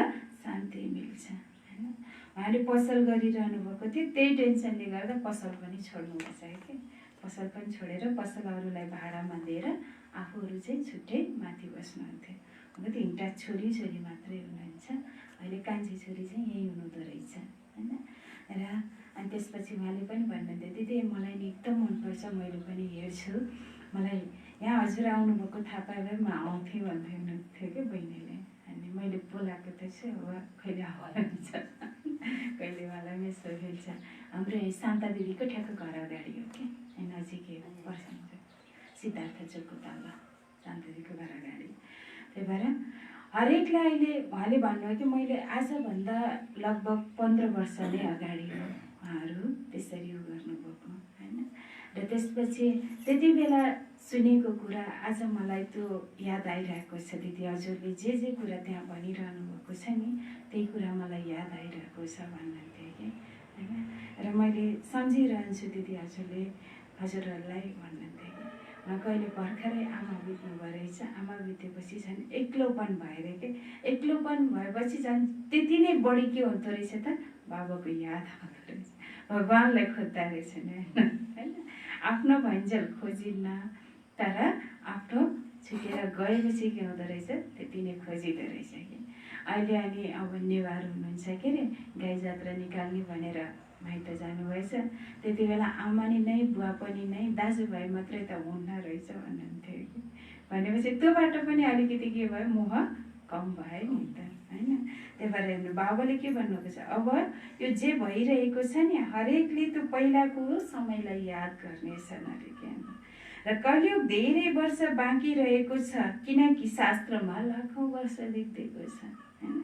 शान्ति मिल्छ होइन। उहाँले पसल गरिरहनु भएको थियो, त्यही टेन्सनले गर्दा पसल पनि छोड्नुपर्छ कि। पसल पनि छोडेर पसल अरूलाई भाडामा दिएर आफूहरू चाहिँ छुट्टै माथि बस्नुहुन्थ्यो। अब त एउटा छोरी मात्रै हुनुहुन्छ, अहिले कान्छी छोरी चाहिँ यहीँ हुनुहुँदो रहेछ होइन। र अनि त्यसपछि उहाँले पनि भन्नुहुन्थ्यो दिदी मलाई नि एकदम मनपर्छ, मैले पनि हेर्छु, मलाई यहाँ हजुर आउनुभएको थाहा पाए भए म आउँथेँ भन्दै हुनुहुन्थ्यो कि बहिनीले। अनि मैले बोलाएको त छु, अब कहिले आउनुहुन्छ कहिले मलाई यसो भेट्छ। हाम्रो यही शान्ता दिदीको ठ्याक्क घर अगाडि हो कि, नजिकै पर्छ सिद्धार्थ चोकको तल शान्ता दिदीको घर अगाडि। त्यही भएर हरेकलाई अहिले उहाँले भन्नुभयो कि मैले आजभन्दा लगभग 15 वर्ष नै अगाडि हो उहाँहरू त्यसरी उ गर्नुभएको होइन। र त्यसपछि त्यति बेला सुनेको कुरा आज मलाई त्यो याद आइरहेको छ दिदी, हजुरले जे कुरा त्यहाँ भनिरहनु भएको छ नि त्यही कुरा मलाई याद आइरहेको छ भन्नुहुन्थ्यो कि होइन। र मैले सम्झिरहन्छु दिदी हजुरहरूलाई भन्नुहुन्थ्यो कि। उहाँ कहिले भर्खरै आमा बित्नुभयो रहेछ, आमा बितेपछि झन् एक्लोपन भएर कि, एक्लोपन भएपछि झन् त्यति नै बढी के हुँदो रहेछ त, बाबाको याद आउँदो रहेछ, भगवान्लाई खोज्दो रहेछ नि होइन। आफ्नो भइन्जेल खोजिन्न, तर आफ्नो छुटेर गएपछि के हुँदो रहेछ त्यति नै खोजिँदो रहेछ कि। अहिले अनि अब नेवार हुनुहुन्छ के अरे, गाई जात्रा निकाल्ने भनेर माइत जानुभएछ, त्यति बेला आमा नै बुवा पनि नै दाजुभाइ मात्रै त हुन्न रहेछ भन्नुहुन्थ्यो कि। भनेपछि त्योबाट पनि अलिकति के भयो, मोह कम भयो नि त होइन। त्यही भएर हेर्नु बाबाले के भन्नुभएको छ, अब यो जे भइरहेको छ नि हरेकले त्यो पहिलाको समयलाई याद गर्नेछन् अरे क्या। र कलियुग धेरै वर्ष बाँकी रहेको छ, किनकि शास्त्रमा लाखौँ वर्ष लेखिदिएको छ होइन।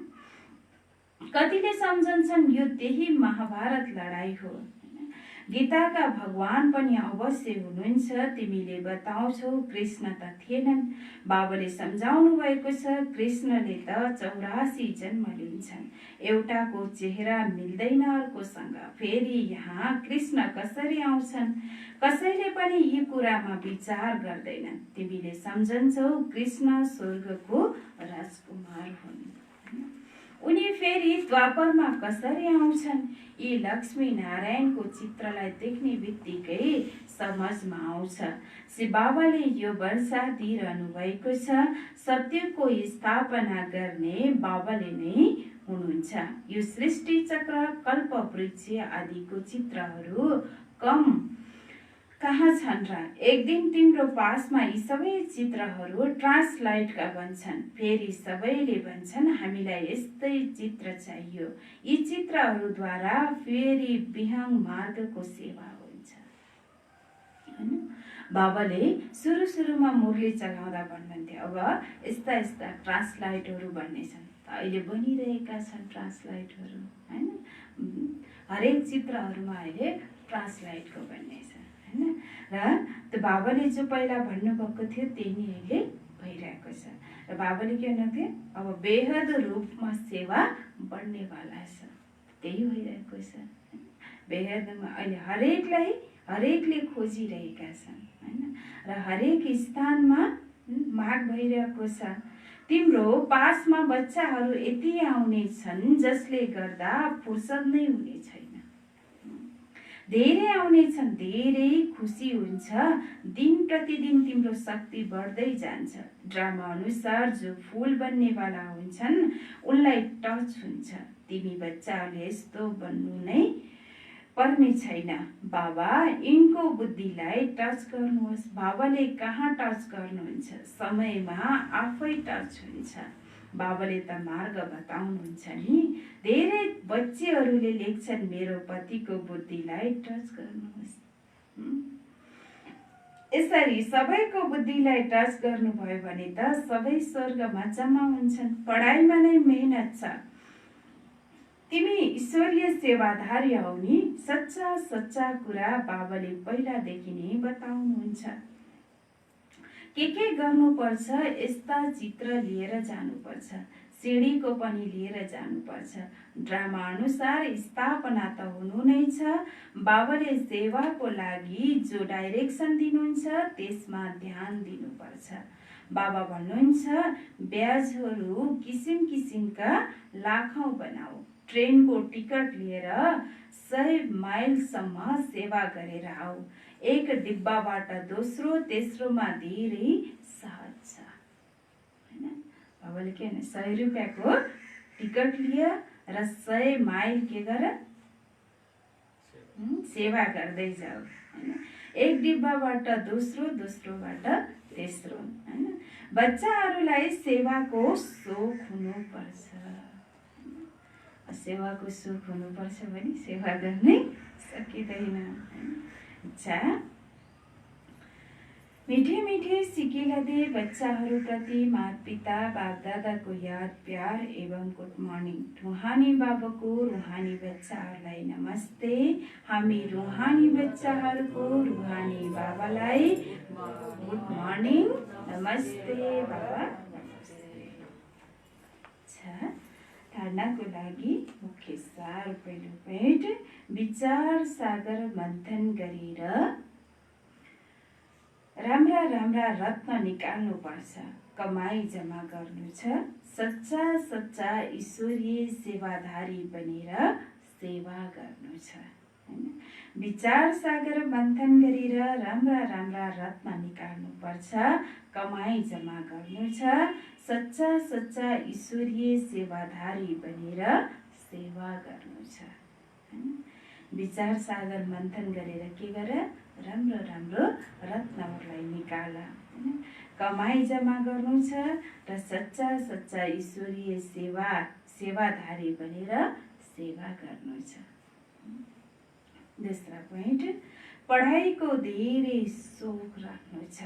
कतिले सम्झन्छन् यो त्यही महाभारत लडाई हो होइन। गीताका भगवान पनि अवश्य हुनुहुन्छ, तिमीले बताउँछौ कृष्ण त थिएनन्। बाबाले सम्झाउनु भएको छ, कृष्णले त 84 जन्म लिन्छन्। एउटाको चेहरा मिल्दैन अर्कोसँग, फेरि यहाँ कृष्ण कसरी आउँछन्? कसैले पनि यी कुरामा विचार गर्दैनन्। तिमीले सम्झन्छौ कृष्ण स्वर्गको राजकुमार हुन्। उनी फेरि द्वापरमा कसरी आउँछन्? यी लक्ष्मी नारायणको चित्रलाई देख्ने बित्तिकै समझमा आउँछ। श्री बाबाले यो वर्षा दिइरहनु भएको छ, सत्यको स्थापना गर्ने बाबाले नै हुनुहुन्छ। यो सृष्टि चक्र, कल्प वृक्ष आदिको चित्रहरू कम कहाँ छन् र? एक दिन तिम्रो पासमा यी सबै चित्रहरू ट्रान्सलाइटका बन्छन्। फेरि सबैले भन्छन् हामीलाई यस्तै चित्र चाहियो। यी चित्रहरूद्वारा फेरि विहंग मार्गको सेवा हुन्छ। बाबाले सुरुमा मुरली चलाउँदा भन्नुहुन्थ्यो अब यस्ता यस्ता ट्रान्सलाइटहरू बन्नेछन्। अहिले बनिरहेका छन् ट्रान्सलाइटहरू, हैन? हरेक चित्रहरूमा अहिले ट्रान्सलाइटको बन्नेछ, हैन? र त्यो बाबाले जो पहिला भन्नुभएको थियो त्यही नै अहिले भइरहेको छ। र बाबाले के भन्नुहुन्थ्यो, अब बेहद रूपमा सेवा बढ्नेवाला छ, त्यही भइरहेको छ। बेहदमा अहिले हरेकले खोजिरहेका छन्, हैन? र हरेक स्थानमा माग भइरहेको छ। तिम्रो पासमा बच्चाहरू यति आउने छन् जसले गर्दा फुर्सद नै हुने छैन। धेरै आउने छन्, धेरै खुसी हुन्छ। दिन प्रतिदिन तिम्रो शक्ति बढ्दै जान्छ। ड्रामा अनुसार जो फूल बन्नेवाला हुन्छन् उनलाई टच हुन्छ। तिमी बच्चाहरूले यस्तो बन्नु नै पर्ने छैन। बाबा यिनको बुद्धिलाई टच गर्नुहोस्। बाबाले कहाँ टच गर्नुहुन्छ? समयमा आफै टच हुन्छ। बाबाले त मार्ग बताउनुहुन्छ नि। धेरै बच्चीहरूले लेख्छन् मेरो पतिको बुद्धिलाई टच गर्नुहोस्। यसरी सबैको बुद्धिलाई टच गर्नुभयो भने त सबै स्वर्गमा जम्मा हुन्छन्। पढाइमा नै मेहनत छ। तिमी ईश्वरीय सेवाधारी हौ नि। सच्चा कुरा बाबाले पहिलादेखि नै बताउनुहुन्छ। के गर्नुपर्छ? यस्ता चित्र लिएर जानुपर्छ। सिडीको पनि लिएर जानुपर्छ। ड्रामा अनुसार स्थापना त हुनु नै छ। बाबाले सेवाको लागि जो डाइरेक्सन दिनुहुन्छ त्यसमा ध्यान दिनुपर्छ। बाबा भन्नुहुन्छ ब्याजहरू किसिम किसिमका लाखौं बनाऊ। ट्रेनको टिकट लिएर 100 माइलसम्म सेवा गरेर आऊ। एक डिब्बाबाट दोस्रो तेस्रोमा धेरै सहज छ, हैन? बाबाले के भने 100 रुपियाँको टिकट लिए र 100 माइल के गर सेवा गर्दै जाऊ, हैन? एक डिब्बाबाट दोस्रोबाट तेस्रो, हैन? बच्चाहरूलाई सेवाको सोख हुनुपर्छ। सेवाको सुख हुनुपर्छ भने सेवा गर्नै सकिँदैन। अच्छा, मीठे सिकिला दे बच्चाहरूप्रति माता-पिता बापदादाको याद प्यार एवं गुड मर्निङ। रुहानी बाबाको रुहानी बच्चाहरूलाई नमस्ते। हामी रुहानी बच्चाहरूको रुहानी बाबालाई गुड मर्निङ, नमस्ते बाबा। अच्छा, धारणाको लागि मुख्य सार पहिलो पेट विचार सागर मन्थन गरेर राम्रा रत्न निकाल्नु पर्छ। कमाई जम्मा गर्नु छ। सच्चा ईश्वरीय सेवाधारी बनेर सेवा गर्नु छ, हैन? विचार सागर मन्थन गरेर राम्रा रत्न निकाल्नु पर्छ। कमाई जम्मा गर्नु छ। सच्चा ईश्वरीय सेवाधारी बनेर सेवा गर्नु छ, हैन? विचार सागर मन्थन गरेर के गर? राम्रो रत्नहरूलाई निकाल, हैन? कमाई जम्मा गर्नु छ र सच्चा ईश्वरीय सेवाधारी बनेर सेवा गर्नु छ। दोस्रो पोइन्ट पढाइको धेरै सोख राख्नु छ,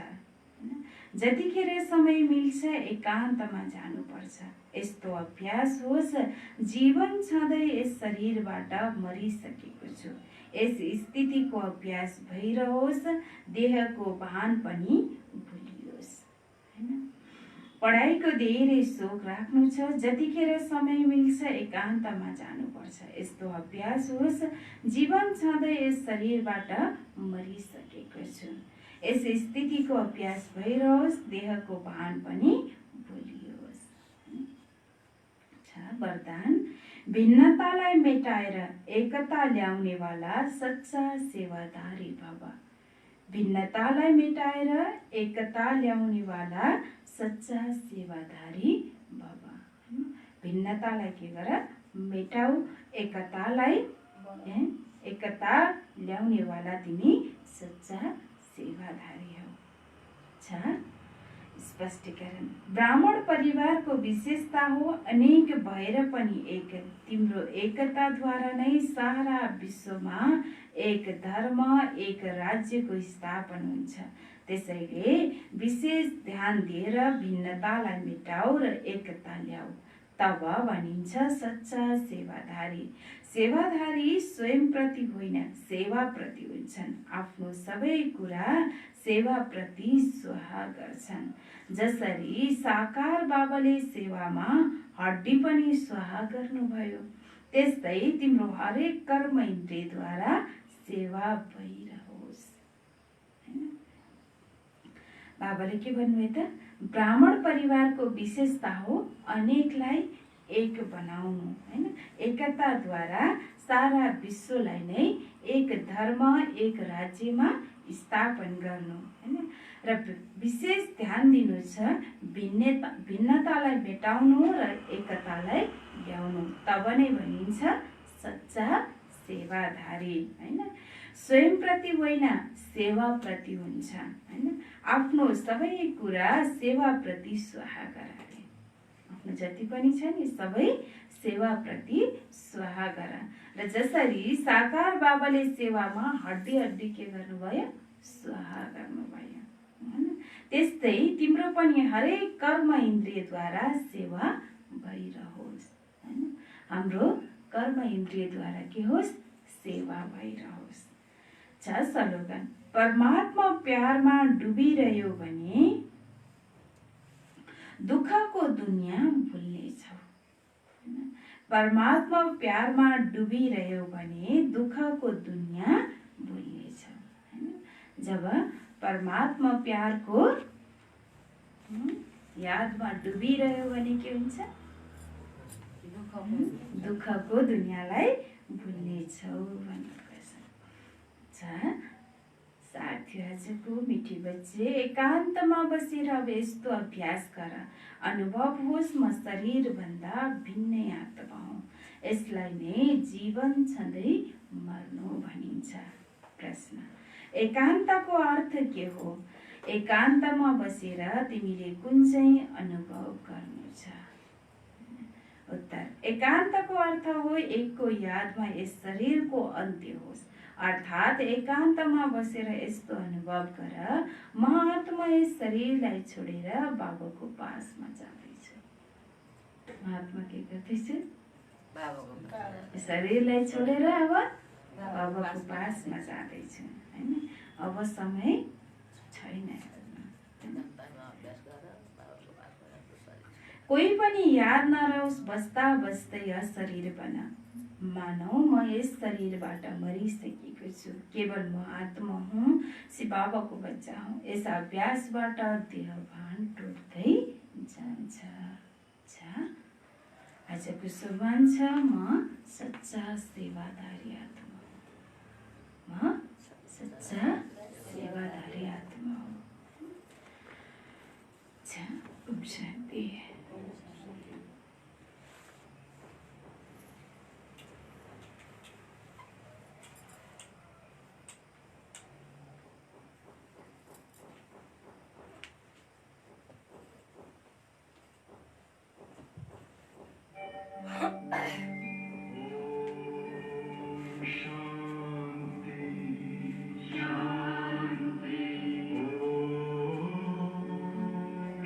हैन? जतिखेर समय मिल्छ एकान्तमा जानुपर्छ। यस्तो अभ्यास होस् जीवन छँदै यस शरीरबाट मरिसकेको छु। यस स्थितिको अभ्यास भइरहोस्, देहको भान पनि भुलियोस्। हैन, पढाइको धेरै शोक राख्नु छ, जतिखेर समय मिल्छ एकान्तमा जानुपर्छ। यस्तो अभ्यास होस्, जीवन छँदै यस शरीरबाट मरिसकेको छु। यस स्थितिको अभ्यास भइरहोस्, देहको भान पनि भुलियोस्। वरदान, भिन्नतालाई मेटाएर एकता ल्याउनेवाला सच्चा सेवादारी भव। भिन्नतालाई मेटाएर एकता ल्याउनेवाला सच्चा सेवादारी भव। भिन्नतालाई के गर, मेटाऊ, एकता ल्याउनेवाला तिमी सच्चा सेवादारी हौ। स्पष्टीकरण, ब्राह्मण परिवारको विशेषता हो अनेक भएर पनि एक। तिम्रो एकताद्वारा नै सारा विश्वमा एक धर्म, एक राज्यको स्थापना हुन्छ। त्यसैले विशेष ध्यान दिएर भिन्नतालाई मेटाऊ र एकता ल्याऊ, तब भनिन्छ सच्चा सेवादारी। सेवादारी स्वयंप्रति होइन, सेवाप्रति हुन्छन्। आफ्नो सबै कुरा सेवाप्रति स्वाहा गर्छन्। जसरी साकार बाबाले सेवामा हड्डी पनि स्वाहा गर्नुभयो, त्यस्तै तिम्रो हरेक कर्म इन्द्रियद्वारा सेवा भइरहोस्। बाबाले के भन्नुभयो त, ब्राह्मण परिवारको विशेषता हो अनेकलाई एक बनाउनु। हैन, एकताद्वारा सारा विश्वलाई नै एक धर्म, एक राज्यमा स्थापन गर्नु। हैन, र विशेष ध्यान दिनु छ भिन्नतालाई मेटाउनु र एकतालाई ल्याउनु, तब नै भनिन्छ सच्चा सेवाधारी। हैन, स्वयंप्रति होइन, सेवाप्रति हुन्छ। हैन, आफ्नो सबै कुरा सेवाप्रति स्वाहा गर। आफ्नो जति पनि छ नि सबै सेवाप्रति स्वाहा गर। र जसरी साकार बाबाले सेवामा हड्डी हड्डी के गर्नुभयो, स्वाहा गर्नुभयो, त्यस्तै तिम्रो पनि हरेक कर्म इन्द्रियद्वारा सेवा भइरहोस्। हैन, हाम्रो कर्म इन्द्रियद्वारा के होस्, सेवा भइरहोस्। स्लोगन, परमात्मा प्यारमा डुबिरह्यो भने दुःखको दुनियाँ भुल्नेछौ। परमात्मा प्यारमा डुबिरह्यो भने दुःखको दुनियाँ भुल्नेछौ। जब परमात्मा प्यारको यादमा डुबिरह्यो भने के हुन्छ, दुःखको दुनियाँलाई भुल्नेछौ भनेको छ। साथी, आजको मिठी बच्चे एकान्तमा बसेर अब यस्तो अभ्यास गर, अनुभव होस् म शरीरभन्दा भिन्नै आत्मा हुँ। यसलाई नै जीवन छँदै मर्नु भनिन्छ। प्रश्न, एकान्तको अर्थ के हो? एकान्तमा बसेर तिमीले कुन चाहिँ अनुभव गर्नु छ? उत्तर, एकान्तको अर्थ हो एकको यादमा यस शरीरको अन्त्य होस्। अर्थात् एकान्तमा बसेर यस्तो अनुभव गर, म आत्मा यस शरीरलाई छोडेर बाबाको पासमा जाँदैछु। म आत्मा के गर्दैछु? शरीरलाई छोडेर अब बाबाको पासमा जाँदैछु। हैन, अब समय छैन। कोही पनि याद नरहोस्, बस्दा बस्दै अशरीर बन। मानौ म यस शरीरबाट मरिसकेको छु, केवल म आत्मा हुँ, शिव बाबाको बच्चा हुँ। यस अभ्यासबाट देह भान टुट्दै जान्छ। आजको सुभान छ, म सच्चा सेवादारी आत्मा हुँ। म सच्चा सेवादारी आत्मा हुँ। ओम शान्ति।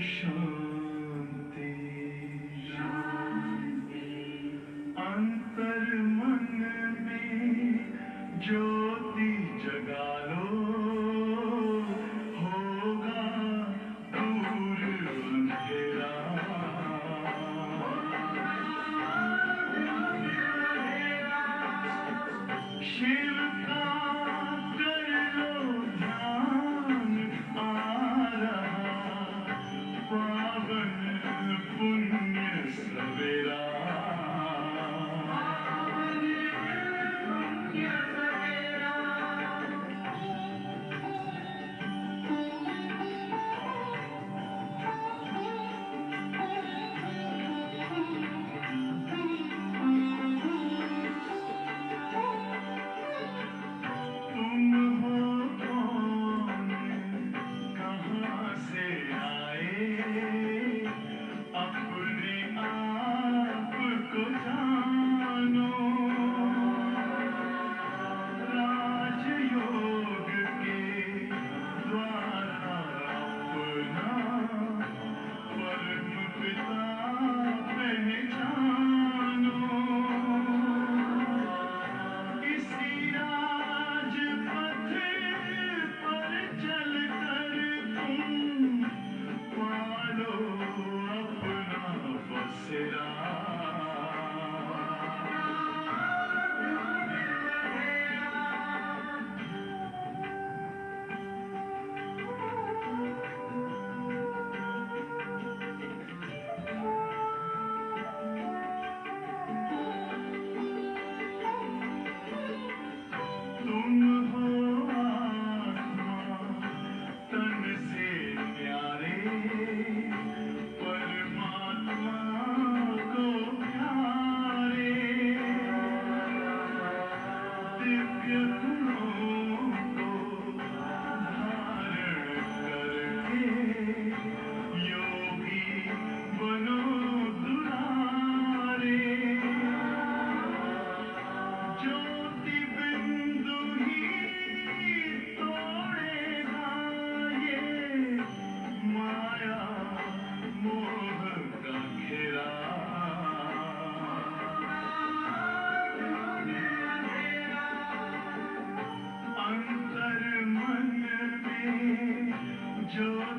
शांति।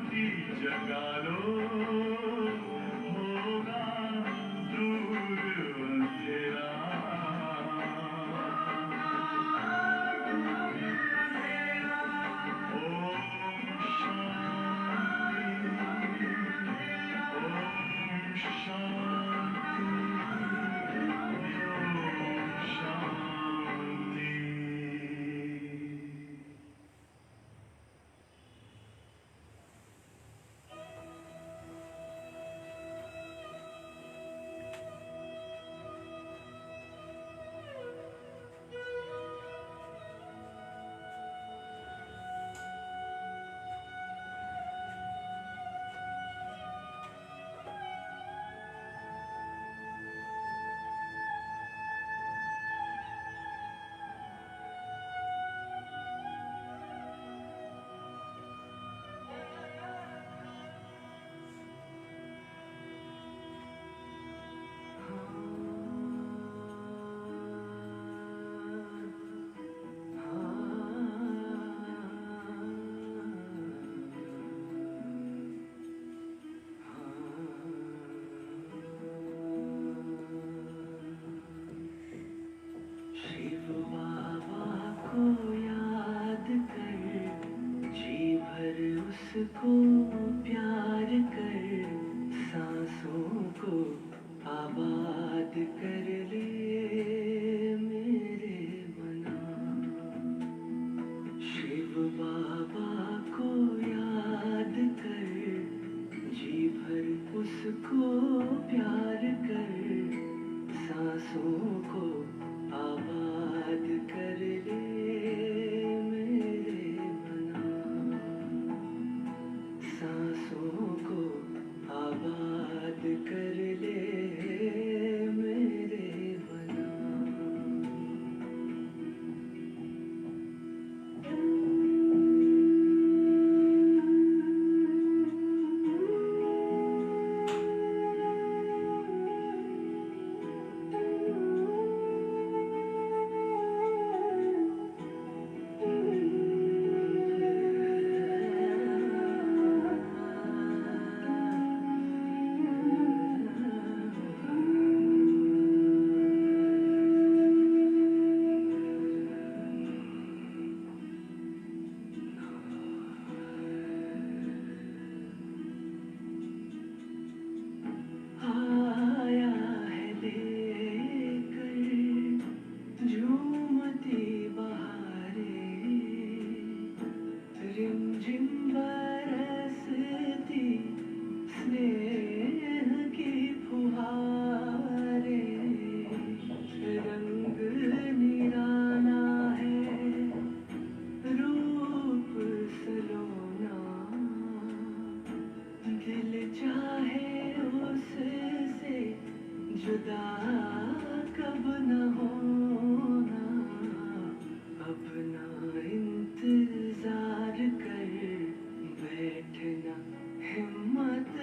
मोती जगा लो, होगा दूर अंधेरा। शिव बाबा को याद कर, जी भर उसको प्यार कर, सांसों को आबाद कर ले मेरे मना। शिव बाबा को याद कर, जी भर उसको प्यार कर, सांसों को आबाद कर ले मेरे मना। सांसों को आबाद कर ले मेरे मना। आया है लेकर झूमती बहारें, रिमझिम बरसती स्नेह की फुहारें। रंग निराला है, रूप सलोना, दिल चाहे उससे जुदा कब न होना। अपना इंतजार कर बैठना, हिम्मत